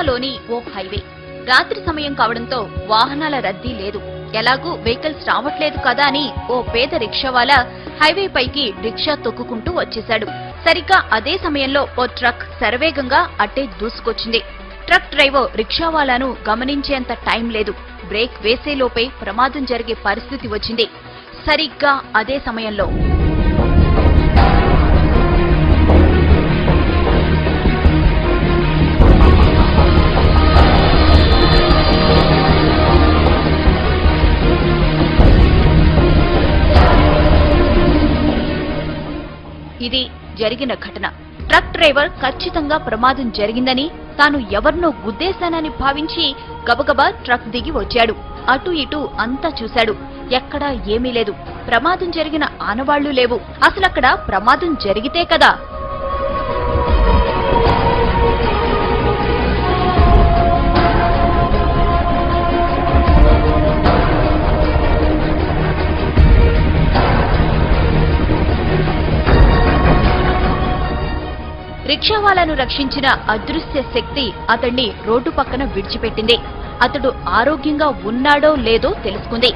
హర్యానాలోని ఓ హైవే. రాత్రి సమయం కావడంతో వాహనాల రద్దీ లేదు. ఎలాగూ వెహికల్స్ రావట్లేదు కదా అని ఓ పేద రిక్షావాలా హైవే పైకి రిక్షా తొక్కుకుంటూ వచ్చేశాడు. సరిగ్గా అదే సమయంలో ఓ ట్రక్ శరవేగంగా అట్టే దూసుకొచ్చింది. ట్రక్ డ్రైవర్ రిక్షావాలాను గమనించేంత టైం లేదు. బ్రేక్ వేసేలోపే ప్రమాదం జరిగే పరిస్థితి వచ్చింది. సరిగ్గా అదే సమయంలో ఇది జరిగిన ఘటన. ట్రక్ డ్రైవర్ ఖచ్చితంగా ప్రమాదం జరిగిందని, తాను ఎవరినో గుద్దేశానని భావించి గబగబా ట్రక్ దిగి వచ్చాడు. అటు ఇటు అంతా చూశాడు. ఎక్కడా ఏమీ లేదు. ప్రమాదం జరిగిన ఆనవాళ్లు లేవు. అసలక్కడ ప్రమాదం జరిగితే కదా. రిక్షావాలాను రక్షించిన అదృశ్య శక్తి అతన్ని రోడ్డు పక్కన విడిచిపెట్టింది. అతడు ఆరోగ్యంగా ఉన్నాడో లేదో తెలుసుకుంది.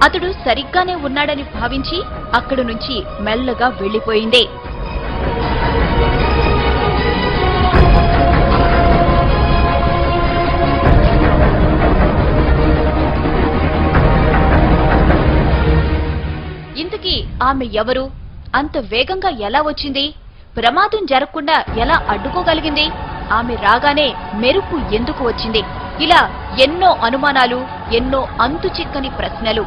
అతడు సరిగ్గానే ఉన్నాడని భావించి అక్కడి నుంచి మెల్లగా వెళ్లిపోయింది. ఇంతకీ ఆమె ఎవరు? అంత వేగంగా ఎలా వచ్చింది? ప్రమాదం జరగకుండా ఎలా అడ్డుకోగలిగింది? ఆమె రాగానే మెరుపు ఎందుకు వచ్చింది? ఇలా ఎన్నో అనుమానాలు, ఎన్నో అంతు చిక్కని ప్రశ్నలు.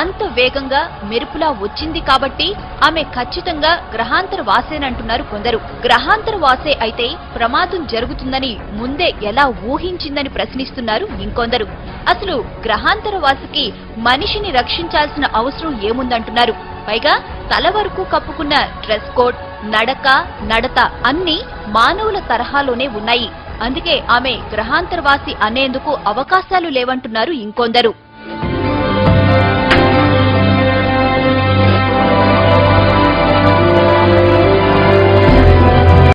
అంత వేగంగా మెరుపులా వచ్చింది కాబట్టి ఆమె ఖచ్చితంగా గ్రహాంతర వాసేనంటున్నారు కొందరు. గ్రహాంతర వాసే అయితే ప్రమాదం జరుగుతుందని ముందే ఎలా ఊహించిందని ప్రశ్నిస్తున్నారు ఇంకొందరు. అసలు గ్రహాంతర వాసికి మనిషిని రక్షించాల్సిన అవసరం ఏముందంటున్నారు. పైగా తల వరకు కప్పుకున్న డ్రెస్ కోడ్, నడక, నడత అన్నీ మానవుల తరహాలోనే ఉన్నాయి. అందుకే ఆమె గ్రహాంతరవాసి అనేందుకు అవకాశాలు లేవంటున్నారు ఇంకొందరు.